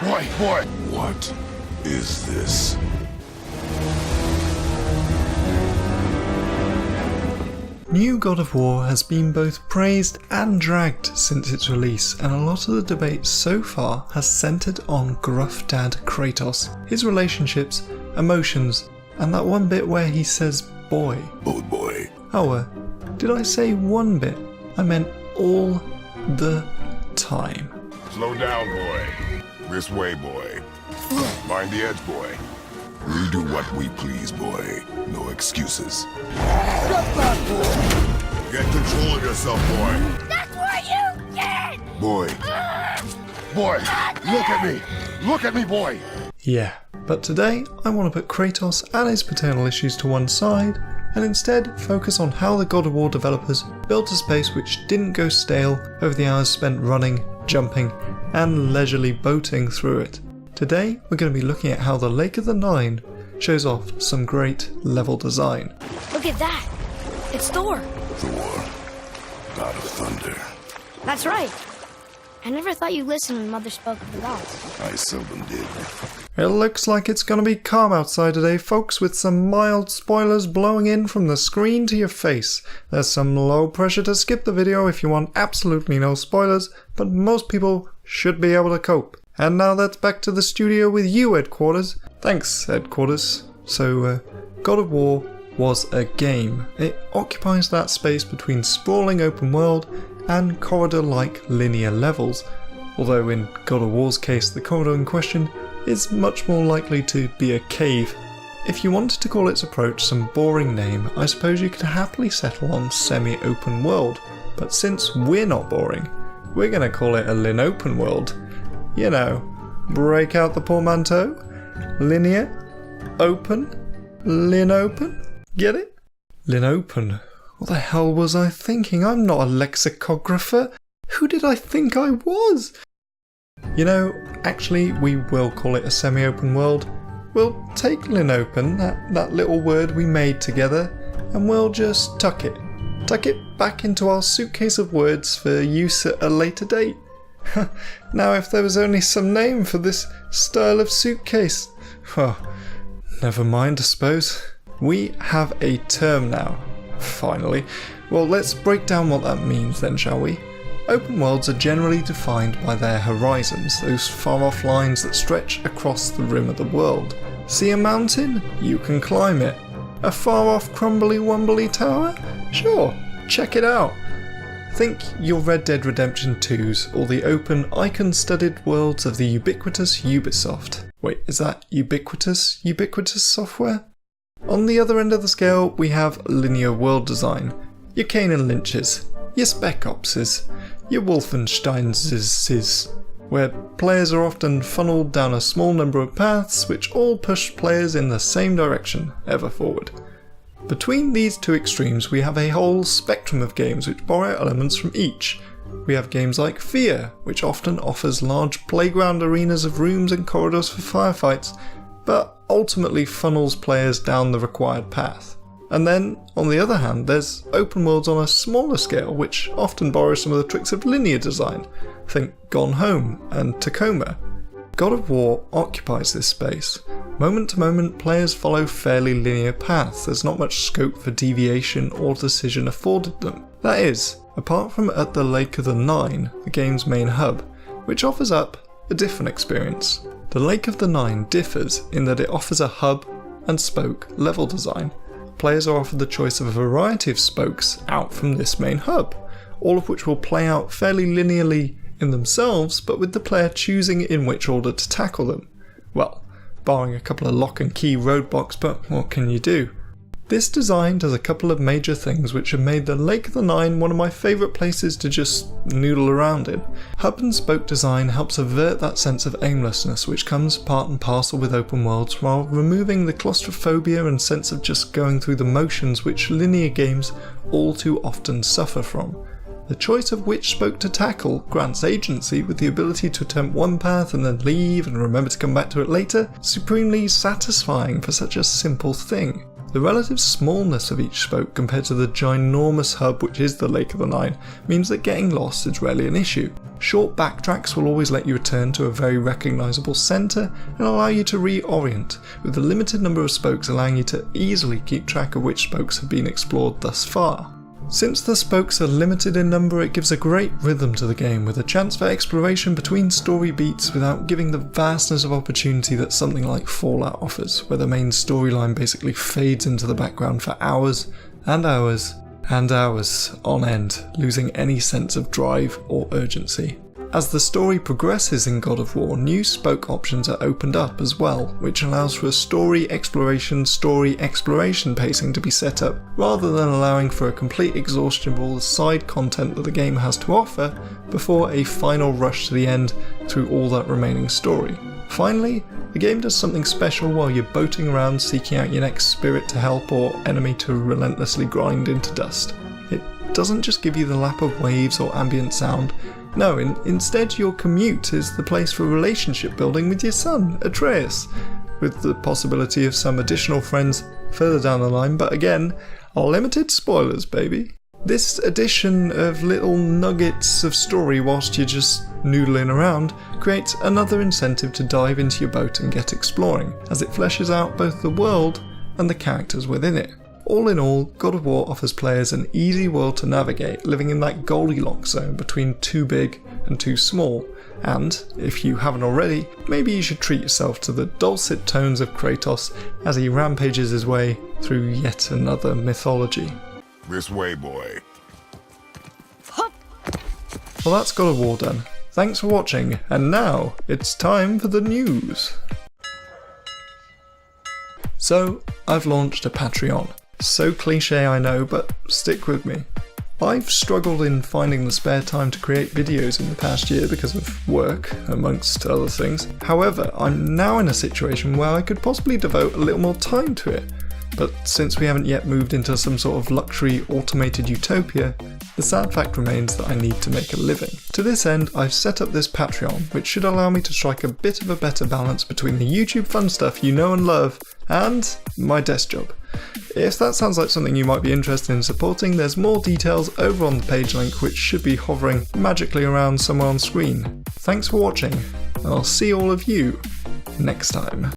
Boy! What is this? New God of War has been both praised and dragged since its release, and a lot of the debate so far has centred on gruff dad Kratos, his relationships, emotions, and that one bit where he says boy. Oh boy. Oh, did I say one bit? I meant all the time. Slow down, boy. This way, boy. Mind the edge, boy. We do what we please, boy. No excuses. Step back, boy! Get control of yourself, boy. That's what you did! Boy. Boy, look at me! Look at me, boy! Yeah, but today I want to put Kratos and his paternal issues to one side and instead focus on how the God of War developers built a space which didn't go stale over the hours spent running, jumping, and leisurely boating through it. Today we're going to be looking at how the Lake of the Nine shows off some great level design. Look at that! It's Thor! Thor, God of Thunder. That's right! I never thought you listened when Mother spoke of the gods. I seldom did. It looks like it's going to be calm outside today, folks, with some mild spoilers blowing in from the screen to your face. There's some low pressure to skip the video if you want absolutely no spoilers, but most people should be able to cope. And now that's back to the studio with you, Edquarters. Thanks, Edquarters. So, God of War was a game. It occupies that space between sprawling open world and corridor-like linear levels, although in God of War's case the corridor in question is much more likely to be a cave. If you wanted to call its approach some boring name, I suppose you could happily settle on semi-open world, but since we're not boring, we're going to call it a lin-open world. You know, break out the portmanteau, linear, open, lin-open, get it? Lin-open. What the hell was I thinking? I'm not a lexicographer. Who did I think I was? You know, actually we will call it a semi-open world. We'll take lin-open, that little word we made together, and we'll just tuck it back into our suitcase of words for use at a later date. Now if there was only some name for this style of suitcase. Oh, never mind I suppose. We have a term now. Finally. Well, let's break down what that means then, shall we? Open worlds are generally defined by their horizons, those far-off lines that stretch across the rim of the world. See a mountain? You can climb it. A far-off crumbly-wumbly tower? Sure, check it out. Think your Red Dead Redemption 2s or the open icon-studded worlds of the ubiquitous Ubisoft. Wait, is that ubiquitous software? On the other end of the scale, we have linear world design. Your Kane and Lynch's, your Spec Ops's, your Wolfenstein's, where players are often funneled down a small number of paths which all push players in the same direction, ever forward. Between these two extremes, we have a whole spectrum of games which borrow elements from each. We have games like Fear, which often offers large playground arenas of rooms and corridors for firefights, but ultimately funnels players down the required path. And then, on the other hand, there's open worlds on a smaller scale which often borrow some of the tricks of linear design. Think Gone Home and Tacoma. God of War occupies this space. Moment to moment, players follow fairly linear paths. There's not much scope for deviation or decision afforded them. That is, apart from at the Lake of the Nine, the game's main hub, which offers up a different experience. The Lake of the Nine differs in that it offers a hub and spoke level design. Players are offered the choice of a variety of spokes out from this main hub, all of which will play out fairly linearly in themselves, but with the player choosing in which order to tackle them. Well, barring a couple of lock and key roadblocks, but what can you do? This design does a couple of major things which have made the Lake of the Nine one of my favourite places to just noodle around in. Hub and spoke design helps avert that sense of aimlessness which comes part and parcel with open worlds, while removing the claustrophobia and sense of just going through the motions which linear games all too often suffer from. The choice of which spoke to tackle grants agency with the ability to attempt one path and then leave and remember to come back to it later, supremely satisfying for such a simple thing. The relative smallness of each spoke compared to the ginormous hub which is the Lake of the Nine means that getting lost is rarely an issue. Short backtracks will always let you return to a very recognisable centre and allow you to reorient, with the limited number of spokes allowing you to easily keep track of which spokes have been explored thus far. Since the spokes are limited in number, it gives a great rhythm to the game, with a chance for exploration between story beats without giving the vastness of opportunity that something like Fallout offers, where the main storyline basically fades into the background for hours and hours and hours on end, losing any sense of drive or urgency. As the story progresses in God of War, new spoke options are opened up as well, which allows for a story exploration pacing to be set up, rather than allowing for a complete exhaustion of all the side content that the game has to offer before a final rush to the end through all that remaining story. Finally, the game does something special while you're boating around seeking out your next spirit to help or enemy to relentlessly grind into dust. It doesn't just give you the lap of waves or ambient sound. No, instead your commute is the place for relationship building with your son, Atreus, with the possibility of some additional friends further down the line, but again, limited spoilers, baby. This addition of little nuggets of story whilst you're just noodling around creates another incentive to dive into your boat and get exploring, as it fleshes out both the world and the characters within it. All in all, God of War offers players an easy world to navigate, living in that Goldilocks zone between too big and too small, and, if you haven't already, maybe you should treat yourself to the dulcet tones of Kratos as he rampages his way through yet another mythology. This way, boy. Well, that's God of War done. Thanks for watching, and now it's time for the news. So, I've launched a Patreon. So cliche I know, but stick with me. I've struggled in finding the spare time to create videos in the past year because of work, amongst other things. However, I'm now in a situation where I could possibly devote a little more time to it. But since we haven't yet moved into some sort of luxury automated utopia, the sad fact remains that I need to make a living. To this end, I've set up this Patreon, which should allow me to strike a bit of a better balance between the YouTube fun stuff you know and love, and my desk job. If that sounds like something you might be interested in supporting, there's more details over on the page link, which should be hovering magically around somewhere on screen. Thanks for watching, and I'll see all of you next time.